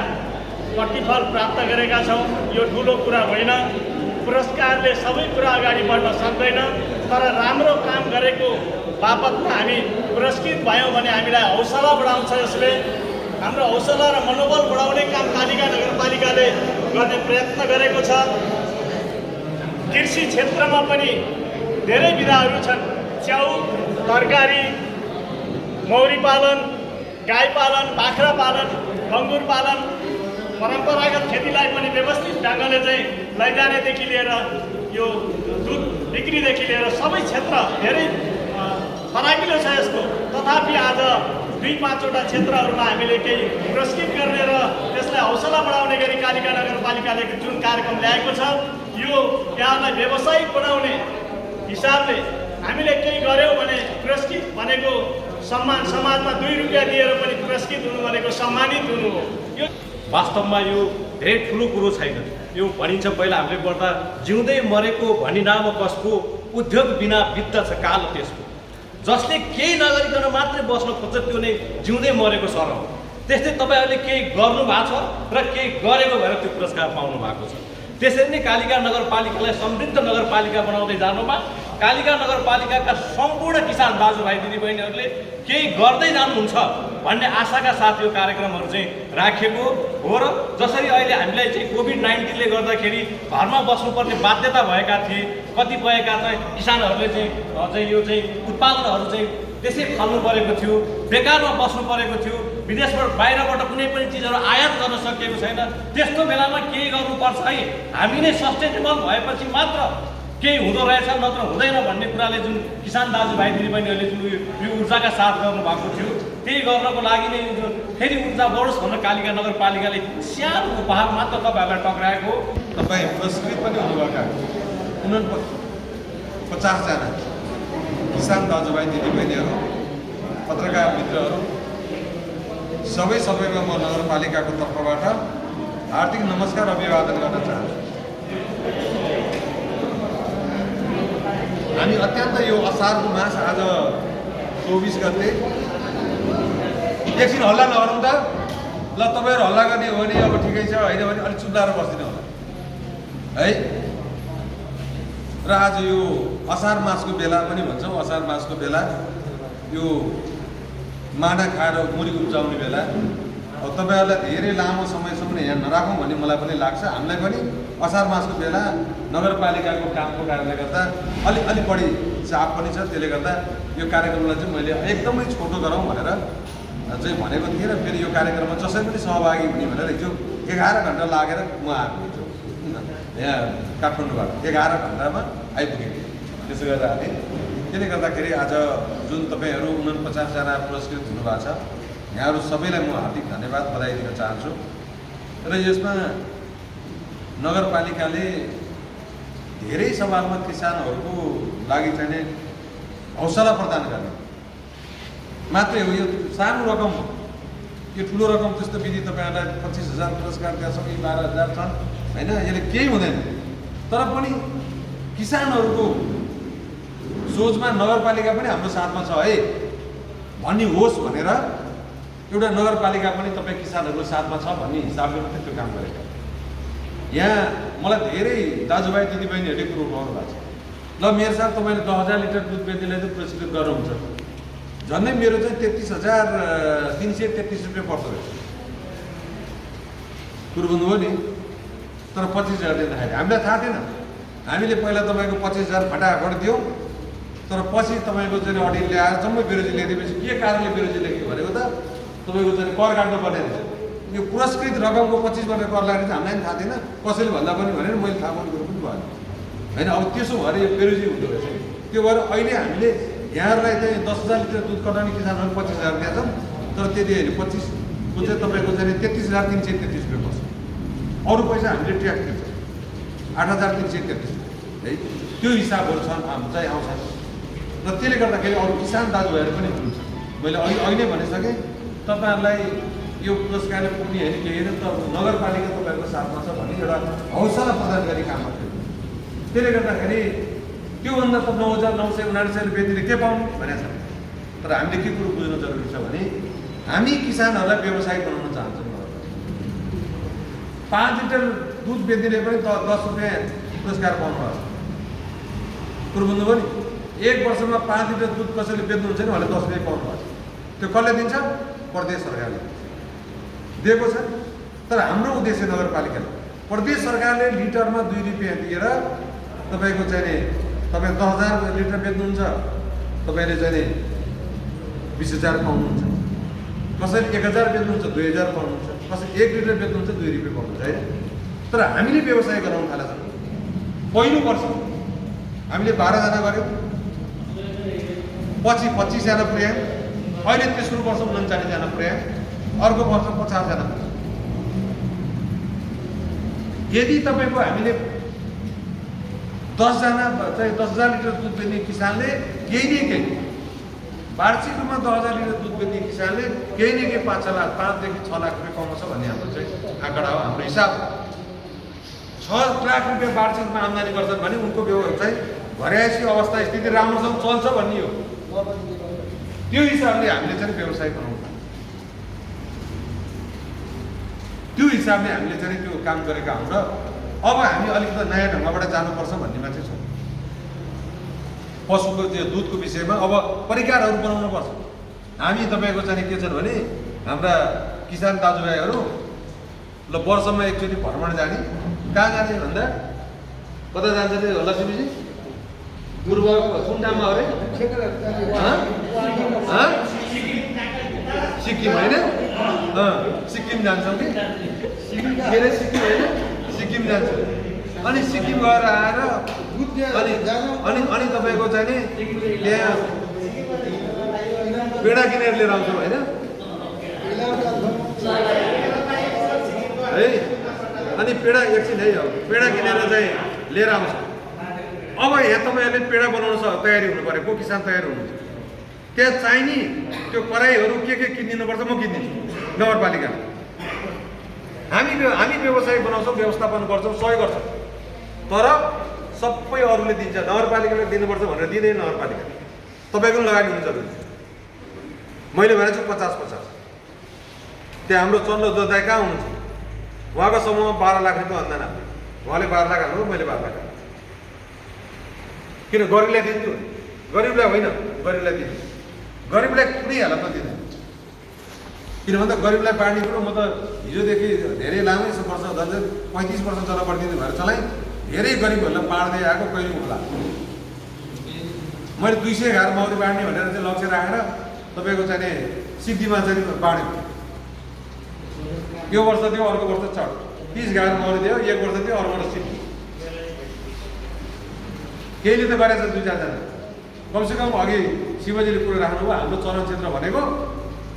प्रतिफल प्राप्त गरेका छौँ। यो ठुलो कुरा होइन, पुरस्कारले सबै कुरा अगाडि बढ्न सक्दैन, तर राम्रो काम गरेको बापतमा हामी पुरस्कृत भयौँ भने हामीलाई हौसला बढाउँछ। यसले हाम्रो हौसला र मनोबल बढाउने काम पालिका नगरपालिकाले गर्ने प्रयत्न गरेको छ। कृषि क्षेत्रमा पनि धेरै विधाहरू छन्। च्याउ, तरकारी, मौरी पालन, गाई पालन, बाख्रा पालन, अङ्गुर पालन, परम्परागत खेतीलाई पनि व्यवस्थित ढङ्गले चाहिँ लैजानेदेखि लिएर यो दुध बिक्रीदेखि लिएर सबै क्षेत्र धेरै फराकिलो छ यसको। तथापि आज 2-5वटा क्षेत्रहरूमा हामीले केही पुरस्कृत गर्ने र त्यसलाई हौसला बढाउने गरी कालिका नगरपालिकाले जुन कार्यक्रम ल्याएको छ यो यहाँलाई व्यावसायिक बनाउने हिसाबले हामीले केही गऱ्यौँ भने पुरस्कृत भनेको सम्मान, समाजमा 2 रुपियाँ दिएर पनि पुरस्कृत हुनु भनेको सम्मानित हुनु हो। यो वास्तवमा यो धेरै ठुलो कुरो छैन। यो भनिन्छ पहिला हामीले पढ्दा जिउँदै मरेको भनी नाम कसको, उद्योग बिना बित्द छ काल त्यसको। जसले केही नगरिकन मात्रै बस्न खोज्छ त्यो नै जिउँदै मरेको सर हो। त्यस्तै तपाईँहरूले केही गर्नु भएको छ र केही गरेको भएर त्यो पुरस्कार पाउनु भएको छ। त्यसरी नै कालिका नगरपालिकालाई समृद्ध नगरपालिका बनाउँदै जानुमा कालिका नगरपालिकाका सम्पूर्ण किसान दाजुभाइ दिदीबहिनीहरूले केही गर्दै जानुहुन्छ भन्ने आशाका साथ यो कार्यक्रमहरू चाहिँ राखिएको हो। र जसरी अहिले हामीलाई चाहिँ कोभिड-19ले गर्दाखेरि घरमा बस्नुपर्ने बाध्यता भएका थिए, कतिपयका चाहिँ किसानहरूले चाहिँ यो चाहिँ उत्पादनहरू चाहिँ त्यसै फाल्नु परेको थियो, बेकारमा बस्नु परेको थियो, विदेशबाट बाहिरबाट कुनै पनि चिजहरू आयात गर्न सकिएको छैन। त्यस्तो बेलामा केही गर्नुपर्छ है, हामी नै सस्टेनेबल भएपछि मात्र केही हुँदो रहेछ, नत्र हुँदैन भन्ने कुराले जुन किसान दाजुभाइ दिदीबहिनीहरूले जुन यो ऊर्जाका साथ गर्नुभएको थियो त्यही गर्नको लागि नै यो फेरि ऊर्जा बढोस् भनेर कालिका नगरपालिकाले सानो उपहार मात्र तपाईँहरूलाई टक्राएको हो। तपाईँ पुरस्कृत पनि हुनुभएका 49जना किसान दाजुभाइ दिदीबहिनीहरू, पत्रकार मित्रहरू सबैमा म नगरपालिकाको तर्फबाट हार्दिक नमस्कार अभिवादन गर्न चाहन्छु। हामी अत्यन्त यो असारको मास आज 24 गते एकछिन हल्ला नगरौँ त ल। तपाईँहरू हल्ला गर्ने हो भने अब ठिकै छ, होइन भने अलिक चुप्लाएर बस्दिनु होला है। र आज यो असार मासको बेला पनि भन्छौँ, असार मासको बेला यो माडा खाएर मुरी उब्जाउने बेला। अब तपाईँहरूलाई धेरै लामो समयसम्म यहाँ नराखौँ भन्ने मलाई पनि लाग्छ। हामीलाई पनि असार मासको बेला नगरपालिकाको कामको कारणले गर्दा अलिक बढी चाप पनि छ। त्यसले गर्दा यो कार्यक्रमलाई चाहिँ मैले एकदमै छोटो गरौँ भनेर चाहिँ भनेको थिएँ र फेरि यो कार्यक्रममा जसै पनि सहभागी हुने भनेर हिजो 11 घन्टा लागेर म आएको हिजो यहाँ काठमाडौँबाट 11 घन्टामा आइपुगेँ। त्यसो गरेर आएँ। त्यसले गर्दाखेरि आज जुन तपाईँहरू 49 जना पुरस्कृत हुनुभएको छ, यहाँहरू सबैलाई म हार्दिक धन्यवाद बधाई दिन चाहन्छु। र यसमा नगरपालिकाले धेरै सवालमा किसानहरूको लागि चाहिँ हौसला प्रदान गर्ने मात्रै हो। यो सानो रकम हो, यो ठुलो रकम त्यस्तो विधि तपाईँहरूलाई 25,000 पुरस्कार त्यहाँ सबै 12,000 छन् होइन, यसले केही हुँदैन। तर पनि किसानहरूको सोचमा नगरपालिका पनि हाम्रो साथमा छ है भन्ने होस् भनेर एउटा नगरपालिका पनि तपाईँ किसानहरूको साथमा छ भन्ने हिसाबले मात्रै त्यो काम गरेको। यहाँ मलाई धेरै दाजुभाइ दिदीबहिनीहरूले कुरो उठाउनु भएको छ। ल मेरो साथ तपाईँले 10,000 लिटर दुध बेच्नेलाई चाहिँ पुरस्कृत गर्नुहुन्छ, झन्डै मेरो चाहिँ 33,333 रुपियाँ पर्छ रहेछ। कुरो बुझ्नुभयो नि। तर 25,000 दिँदाखेरि हामीलाई थाहा थिएन। हामीले पहिला तपाईँको 25,000 फटाफट दियौँ, तर पछि तपाईँको चाहिँ अडिट ल्याएर जम्मै विरोधी ल्याइदिएपछि के कारणले विरोधी लेख्यो भनेको त तपाईँको चाहिँ कर काट्नुपर्ने रहेछ। यो पुरस्कृत रकमको 25% कर लाग्ने चाहिँ हामीलाई पनि थाहा थिएन, कसैले भन्दा पनि भनेर मैले थाहा पाउने कुरो पनि भएन होइन। अब त्यसो भएर यो बेरोजी हुँदो रहेछ। त्यो भएर अहिले हामीले यहाँहरूलाई चाहिँ 10,000 लिटर दुध कटाउने किसानहरू 25,000 दिएछन्, तर त्यति होइन 25को चाहिँ तपाईँको चाहिँ 33,333 रुपियाँ पर्छ। अरू पैसा हामीले ट्याक्स तिर्छ 8,333 है। त्यो हिसाबहरू छन् चाहिँ आउँछन् र त्यसले गर्दाखेरि अरू किसान दाजुभाइहरू पनि हुनुहुन्छ। मैले अहिले भनिसकेँ तपाईँहरूलाई यो पुरस्कारले पुग्ने होइन केही होइन, तर नगरपालिका तपाईँहरूको साथमा छ भन्ने एउटा हौसला प्रदान गर्ने काम मात्रै हो। त्यसले गर्दाखेरि त्योभन्दा त 9,999 रुपियाँ दिने के पाउनु भनेको छ। तर हामीले के कुरो बुझ्नु जरुरी छ भने हामी किसानहरूलाई व्यवसाय बनाउन चाहन्छौँ। 5 लिटर दुध बेच्नेले पनि 10 रुपियाँ पुरस्कार पाउनुभएको छ। कुरो बुझ्नुभयो नि। 1 वर्षमा 5 लिटर दुध कसैले बेच्नुहुन्छ नि उहाँले 10 रुपियाँ पाउनुभएको छ। त्यो कसले दिन्छ? प्रदेश सरकारले दिएको छ। तर हाम्रो उद्देश्य नगरपालिकाले प्रदेश सरकारले लिटरमा 2 रुपियाँ दिएर तपाईँको चाहिँ तपाईँ 10,000 लिटर बेच्नुहुन्छ, तपाईँले चाहिँ 20,000 पाउनुहुन्छ। कसैले 1,000 बेच्नुहुन्छ 2,000 पाउनुहुन्छ, कसैले 1 लिटर बेच्नुहुन्छ 2 रुपियाँ पाउनुहुन्छ होइन। तर हामीले व्यवसाय गराउन थालेछौँ। पहिलो वर्ष हामीले 12 जना गऱ्यौँ, पछि 25 जना पुर्यायौँ, अहिले तेस्रो वर्ष 39 जना पुर्यायौँ, अर्को वर्ष 50 जना। यदि तपाईँको हामीले 10 जना चाहिँ 10,000 लिटर दुध बेच्ने किसानले केही न केही वार्षिक रूपमा 10,000 लिटर दुध बेच्ने किसानले केही न केही 5 देखि 6 लाख रुपियाँ कमाउँछ भन्ने हाम्रो चाहिँ आँकडा हो, हाम्रो हिसाब। 6 लाख रुपियाँ वार्षिक रूपमा आम्दानी गर्छन् भने उनको व्यवसाय घरयासी अवस्था स्थिति राम्रोसँग चल्छ भन्ने हो। त्यो हिसाबले हामीले चाहिँ व्यवसाय बनाउनु, त्यो हिसाबले हामीले चाहिँ त्यो काम गरेका हौँ। र अब हामी अलिकति नयाँ ढङ्गबाट जानुपर्छ भन्नेमा चाहिँ छौँ। पशुको त्यो दुधको विषयमा अब परिकारहरू बनाउनुपर्छ। हामी तपाईँको चाहिँ के छ भने हाम्रा किसान दाजुभाइहरू ल वर्षमा एकचोटि भ्रमण जाने, कहाँ जाने भन्दा कता जान्छ त्यो लक्ष्मीजी? पूर्व कुन ठाउँमा अरे? सिक्किम होइन? सिक्किम जान्छौँ कि के अरे? सिक्किम होइन, सिक्किम जान्छ। अनि सिक्किम गएर आएर अनि तपाईँको चाहिँ नि त्यहाँ पेडा किनेर लिएर आउँछौँ होइन है। अनि पेडा एकछिन है, पेडा किनेर चाहिँ लिएर आउँछ। अब यहाँ तपाईँहरूले पेडा बनाउन तयारी हुनु पऱ्यो। को किसान तयार हुनुहुन्छ? त्यहाँ चाहिने त्यो कराईहरू के किनिदिनुपर्छ म किनिदिन्छु नगरपालिकाले। हामी व्यवसाय बनाउँछौँ, व्यवस्थापन गर्छौँ, सहयोग गर्छौँ, तर सबै अरूले दिन्छ। नगरपालिकाले दिनुपर्छ भनेर दिँदैन नगरपालिका। तपाईँको पनि लगानी हुनु जरुरी छ। मैले भनेको छु 50-50। त्यहाँ हाम्रो चन्द्र जोदाई कहाँ हुनुहुन्छ? उहाँको समूहमा 12 लाख रुपियाँ भन्दैन। उहाँले 12 लाख हाल्नु, मैले 12 लाख हाल्नु। किन गरिबलाई दिन्छु? गरिबलाई होइन, गरिबलाई दिन्छु। गरिबलाई कुनै हालतमा दिँदैन। किन भन्दा गरिबलाई बाँड्ने कुरो म त हिजोदेखि धेरै लामो वर्ष झन्डै 35 वर्ष जनप्रतिनिधि भएर चलाएँ। धेरै गरिबहरूलाई बाँड्दै आएको कहिले होला। मैले 211 मौरी बाँड्ने भनेर चाहिँ लक्ष्य राखेर तपाईँको चाहिँ सिद्धिमा चाहिँ बाँड्यो। यो वर्ष दियो, अर्को वर्ष चढ। 30 घार मौरी दियो, एक वर्ष दियो, अर्को वर्ष सिद्धि। केहीले त गरेछ 2-4 जना। कमसेकम अघि शिवजीले कुरो राख्नुभयो, हाम्रो चरण क्षेत्र भनेको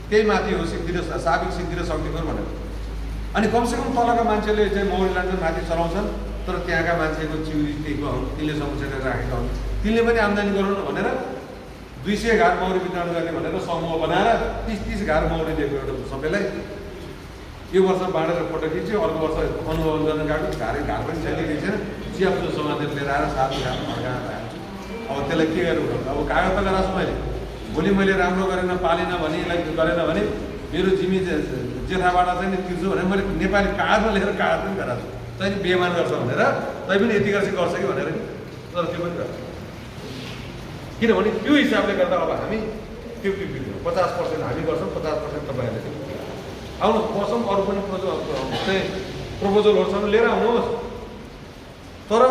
त्यही माथि हो, सिद्धि र साबिक सिद्धि र शक्तिखोर भनेको। अनि कमसेकम तलका मान्छेले चाहिँ मौरी लान्छन्, माथि चलाउँछन्, तर त्यहाँका मान्छेको चिउरी टेको हुन्, तिनले समुचेर राखेका हुन्, तिनले पनि आम्दानी गराउनु भनेर 200 घार मौरी वितरण गर्ने भनेर समूह बनाएर 30 घार मौरी दिएको एउटा सबैलाई। यो वर्ष बाँडेर फोटो खिच्यो, अर्को वर्ष अनुभव गर्न गएको, घार पनि छैन, चियापुजो समातेर लिएर आएर 7 घार फर्काएर राख्छु। अब त्यसलाई के गर्नु? अब कागज त गराएको छु मैले, भोलि मैले राम्रो गरेन, पालेन भने, यसलाई गरेन भने मेरो जिम्मी जेठाबाट चाहिँ नि तिर्छु भनेर मैले नेपाली कागजमा लेखेर कागज पनि गराएको छु। तैँले बेमान गर्छ भनेर, तै पनि यति गर्छ कि भनेर नि, तर त्यो पनि गर्छ। किनभने त्यो हिसाबले गर्दा अब हामी 50% हामी गर्छौँ, 50% तपाईँहरूले आउनुहोस्, बसौँ, अरू पनि प्रपोजलहरूसँग लिएर आउनुहोस्। तर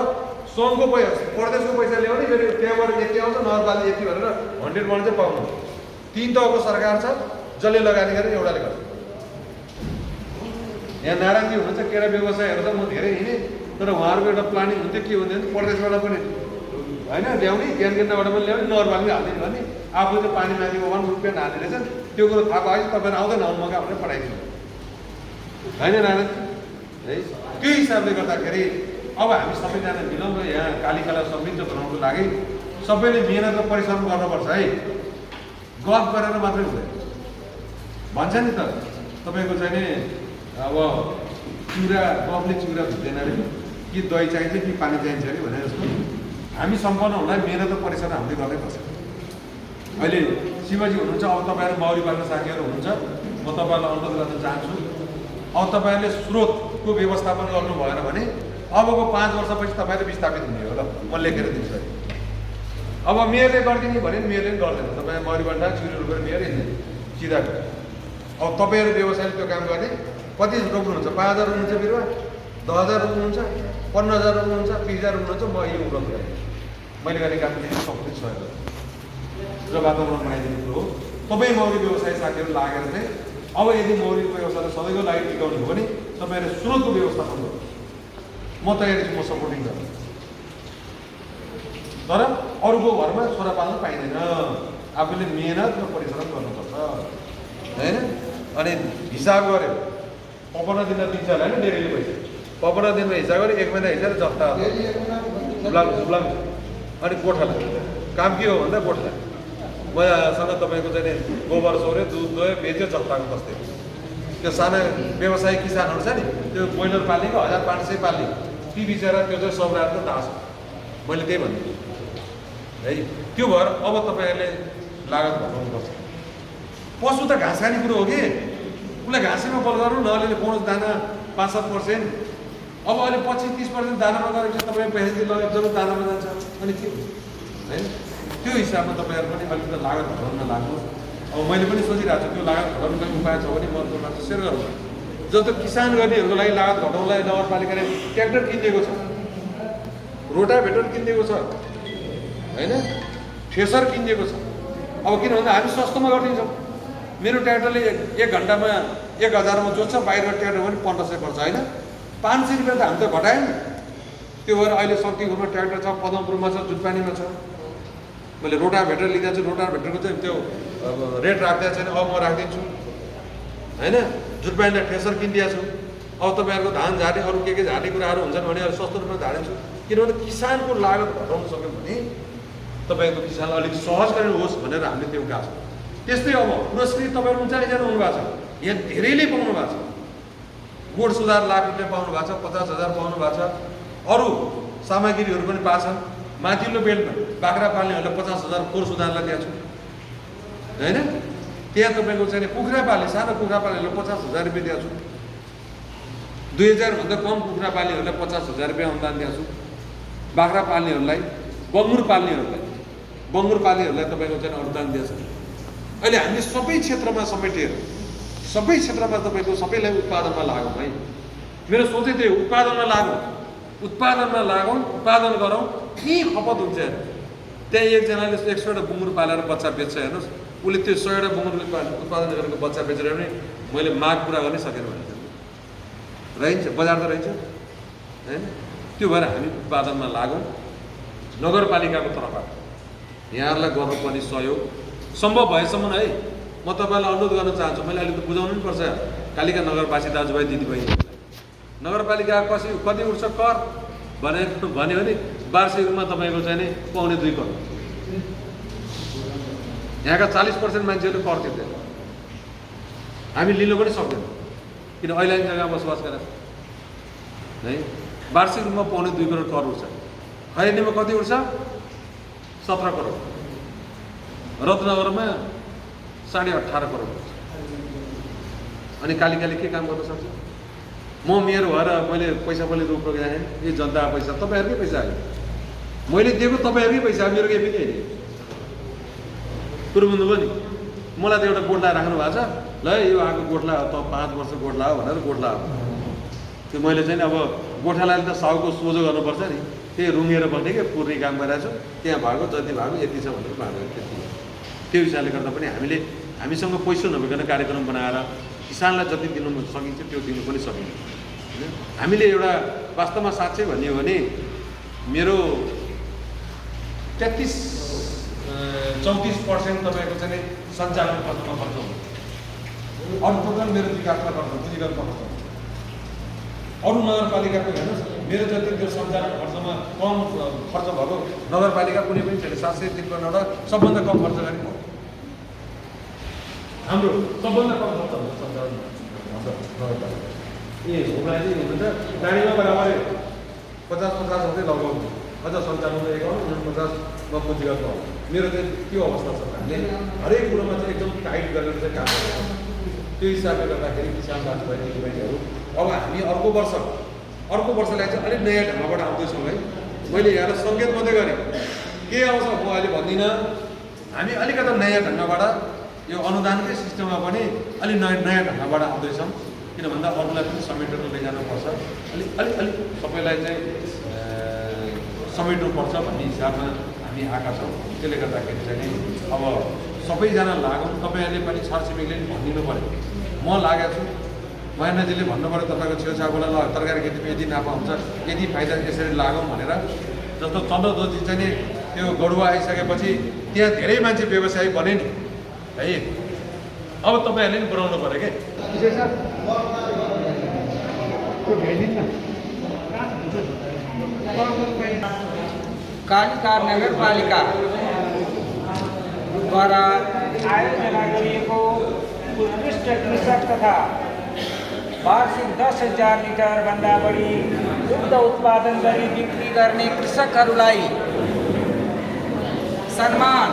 सङ्घको पैसा, प्रदेशको पैसा ल्याउने, फेरि त्यहाँबाट यति आउँछ, नगरपालिका यति भनेर 100% चाहिँ पाउनु। 3 तहको सरकार छ, जसले लगानी गरेर एउटाले गर्छ। यहाँ नारायणजी हुनुहुन्छ, केरा व्यवसायहरू त म धेरै हिँडेँ, तर उहाँहरूको एउटा प्लानिङ हुन्थ्यो, के हुन्थ्यो भने प्रदेशबाट पनि होइन ल्याउने, ज्ञान केन्द्रबाट पनि ल्याउने, नगरपालिका हालिदिनु भने आफू चाहिँ पानी माथिको 1 रुपियाँ हाल्ने रहेछन्। त्यो कुरो थाहा पाएपछि तपाईँहरू आउँदैन मगा भनेर पठाइदिनु होइन नारायणजी है। त्यो हिसाबले गर्दाखेरि अब हामी सबैजना मिलौँ र यहाँ कालिकालाई समृद्ध बनाउनको लागि सबैले मिहिनेत र परिश्रम गर्नुपर्छ है। गफ गरेर मात्रै हुँदैन भन्छ नि त, तपाईँको चाहिँ नि अब चिउरा, गफले चिउरा धुँदैन अरे, कि दही चाहिन्छ कि पानी चाहिन्छ अरे भने जस्तो हामी सम्पन्न हुँदा मिहिनेत र परिश्रम हामीले गर्नैपर्छ। अहिले शिवजी हुनुहुन्छ, अब तपाईँहरू मौरी पाल्ने साथीहरू हुनुहुन्छ, म तपाईँहरूलाई अनुरोध गर्न चाहन्छु, अब तपाईँहरूले स्रोतको व्यवस्थापन गर्नु भएन भने अबको 5 वर्षपछि तपाईँले विस्थापित हुने हो। ल म लेखेर दिन्छु। अब मेयरले गरिदिने भने मेयरले पनि गर्दैन, तपाईँ मौरी बन्दा चिउरी रुपेर मेयर हिँड्ने सिधा। अब तपाईँहरू व्यवसायले त्यो काम गर्ने, कति रोक्नुहुन्छ? 5,000 रोक्नुहुन्छ बिरुवा, 10,000 रोक्नुहुन्छ, 15,000 रोक्नुहुन्छ, 20,000 रोक्नुहुन्छ। म यो अनुरोध गरेँ, मैले गर्ने काम सक्ने सहयोग गर्छु र वातावरण बनाइदिने कुरो हो। तपाईँ मौरी व्यवसाय साथीहरू लागेर चाहिँ अब यदि मौरी व्यवसायलाई सधैँको लागि टिकाउनु हो भने तपाईँहरूले स्रोतको व्यवस्थापन गर्नुहोस्। म तयारी छु, म सपोर्टिङ गर्छु। तर अरूको घरमा छोरा पाल्न पाइँदैन, आफूले मेहनत र परिश्रम गर्नुपर्छ होइन। अनि हिसाब गऱ्यो, 15 दिन दिन्छ होला होइन डेरीले पैसा, 15 दिनमा हिसाब गऱ्यो, 1 महिना हिसाब जस्ता जुब्लाङ। अनि गोठाला काम के हो भन्दा गोठाला मसँग तपाईँको चाहिँ गोबर सोर्यो, दुध दोयो, बेच्यो, जत्ताको बस्थ्यो। त्यो साना व्यवसायी किसानहरू छ नि, त्यो ब्रोइलर पाल्नेको 1500 पाल्ने, ती बिचरा त्यो चाहिँ सौराको दास हो। मैले त्यही भन्छु है। त्यो भएर अब तपाईँहरूले लागत घटाउनुपर्छ। पशु त घाँस खाने कुरो हो कि, उसलाई घाँसैमा बल गर्नु, नअलिअलि बोनस दाना 5-7%। अब अहिले 25-30% दानामा गरेपछि तपाईँ पैसा जब दानामा जान्छ अनि के हुन्छ होइन। त्यो हिसाबमा तपाईँहरू पनि अलिकति लागत घटाउन लाग्नुहोस्। अब मैले पनि सोचिरहेको छु त्यो लागत घटाउनु कुनै उपाय छ भने म तपाईँलाई सेयर गरौँ। जस्तो किसान गर्नेहरूको लागि लागत घटाउनलाई नगरपालिकाले ट्र्याक्टर किनिदिएको छ, रोटाभेटर किनिदिएको छ होइन, थ्रेसर किनिदिएको छ। अब किन भन्दा हामी सस्तोमा गरिदिन्छौँ। मेरो ट्र्याक्टरले 1 घन्टामा 1000मा जोत्छ, बाहिरबाट ट्र्याक्टर पनि 1500 पर्छ होइन। 500 रुपियाँ त हामी त घटायो नि। त्यो भएर अहिले शक्तिपुरमा ट्र्याक्टर छ, पदमपुरमा छ, जुटपानीमा छ। मैले रोटाभेटर लिँदैछु, रोटाभेटरको चाहिँ त्यो रेट राख्दै छैन, अब म राखिदिन्छु होइन। जुटपानीलाई थ्रेसर किनिदिएको छु। अब तपाईँहरूको धान झार्ने अरू के झार्ने कुराहरू हुन्छन् भने अहिले सस्तो रूपमा झारिदिन्छु। किनभने किसानको लागत घटाउन सक्यो भने तपाईँको किसानलाई अलिक सहज गरेर होस् भनेर हामीले त्यो गएको छ। त्यस्तै अब पुरस्कृत तपाईँहरू 39जना हुनुभएको छ, यहाँ धेरैले पाउनु भएको छ। बोर्ड सुधार लाख रुपियाँ पाउनु भएको छ, 50,000 पाउनु भएको छ। अरू सामग्रीहरू पनि पाछन्। माथिल्लो बेल्टमा बाख्रा पाल्नेहरूलाई 50,000 खोर सुधारलाई दिएको छु होइन। त्यहाँ तपाईँको चाहिँ कुखुरा पाल्ने, सानो कुखुरा पाल्नेहरूलाई 50,000 रुपियाँ दिएको छु। 2000 भन्दा कम कुखुरा पाल्नेहरूलाई 50,000 रुपियाँ अनुदान दिएको छु। बाख्रा पाल्नेहरूलाई, बङ्गुर पाल्नेहरूलाई तपाईँको चाहिँ अनुदान दिएको छ। अहिले हामीले सबै क्षेत्रमा समेटेर सबै क्षेत्रमा तपाईँको सबैलाई उत्पादनमा लागौँ है। मेरो सोचै त्यही उत्पादनमा लागौँ, उत्पादन गरौँ। के खपत हुन्छ त्यहाँ एकजनाले 100 बुङ्गुर पालेर बच्चा बेच्छ हेर्नुहोस्, उसले त्यो 100वटा बमोजिम उत्पादन गरेको बच्चा बेचेर पनि मैले माग पुरा गर्नै सकेन भने रहन्छ, बजार त रहन्छ होइन। त्यो भएर हामी उत्पादनमा लागौँ। नगरपालिकाको तर्फबाट यहाँहरूलाई गर्नुपर्ने सहयोग सम्भव भएसम्म है म तपाईँलाई अनुरोध गर्न चाहन्छु। मैले अहिले त बुझाउनु पनि पर्छ कालिका नगरवासी दाजुभाइ दिदीबहिनीहरूलाई। नगरपालिका कति उठ्छ कर भन्यो भने वार्षिक रूपमा तपाईँको चाहिँ नि 2.25 करोड। यहाँका 40% मान्छेहरूले कर तिर्दैन। हामी लिनु पनि सक्दैनौँ किन ऐलानी जग्गामा बसोबास गरेर है। वार्षिक रूपमा 2.25 करोड कर उठ्छ। खैरेनीमा कति उठ्छ? 17 करोड। रत्नगरमा 18.5 करोड उठ्छ। अनि कालिकाले के काम गर्न सक्छ? म मेयर भएर मैले पैसा पनि रोक्न गएँ, यो जनता पैसा तपाईँहरूकै पैसा आयो, मैले दिएको तपाईँहरूकै पैसा, मेरो केही पनि होइन। कुरो बुझ्नुभयो नि? मलाई त एउटा गोठला राख्नु भएको छ, ल यो आएको गोठला त 5 वर्ष गोठला हो भनेर गोठला हो। त्यो मैले चाहिँ अब गोठालाई त साउको सोझो गर्नुपर्छ नि, त्यही रुँगेर बस्ने कि पुर्ने काम गरिरहेको छु, त्यहाँ भएको जति भएको यति छ भनेर मागेको त्यति। त्यो हिसाबले गर्दा पनि हामीसँग पैसा नभइकन कार्यक्रम बनाएर किसानलाई जति दिनु सकिन्छ त्यो दिनु पनि सकिन्छ होइन। हामीले एउटा वास्तवमा साँच्चै भन्ने हो भने मेरो 33-34% तपाईँको चाहिँ सञ्चालन खर्चमा खर्च हुन्छ। अरू टोटल मेरो विकासमा खर्च पुँजीगत खर्च हुन्छ। अरू नगरपालिकाको हेर्नुहोस् मेरो जति त्यो सञ्चालन खर्चमा कम खर्च भएको नगरपालिका कुनै पनि छैन। 753वटा सबभन्दा कम खर्च गर्ने हो हाम्रो, सबभन्दा कम खर्च हुन्छ सञ्चालन नगरपालिका। उसलाई चाहिँ हुनुहुन्छ गाडीमा बराबरै 50-50 मात्रै लगाउनु, अझ सञ्चालनमा 51-49मा पुँजीगत हो। मेरो चाहिँ त्यो अवस्था छ। हामीले हरेक कुरोमा चाहिँ एकदम टाइट गरेर चाहिँ काम गर्छ। त्यो हिसाबले गर्दाखेरि किसान दाजुभाइ दिदीबहिनीहरू अब हामी अर्को वर्षलाई चाहिँ अलिक नयाँ ढङ्गबाट आउँदैछौँ है। मैले यहाँलाई सङ्केत मात्रै गरेँ, के आउँछ म अहिले भन्दिनँ। हामी अलिकति नयाँ ढङ्गबाट यो अनुदानकै सिस्टममा पनि अलिक नयाँ ढङ्गबाट आउँदैछौँ। किन भन्दा अरूलाई पनि समेटेर लैजानुपर्छ, अलिक सबैलाई चाहिँ समेट्नुपर्छ भन्ने हिसाबमा हामी आएका छौँ। त्यसले गर्दाखेरि चाहिँ अब सबैजना लागौँ। तपाईँहरूले पनि छरछिमेकीले पनि भनिदिनु पऱ्यो, म लागेको छु, महेन्द्रजीले भन्नु पऱ्यो तपाईँको छेउछाउबाट ल तरकारी खेतीमा यति नाफा हुन्छ, यति फाइदा, यसरी लागौँ भनेर। जस्तो चन्द्रध्वजी चाहिँ त्यो गडुवा आइसकेपछि त्यहाँ धेरै मान्छे व्यवसायी बने नि है। अब तपाईँहरूले पनि बनाउनु पऱ्यो क्या। कालिका नगरपालिकाद्वारा आयोजना गरिएको उत्कृष्ट कृषक तथा वार्षिक 10,000 लिटरभन्दा बढी दुग्ध उत्पादन गरी बिक्री गर्ने कृषकहरूलाई सम्मान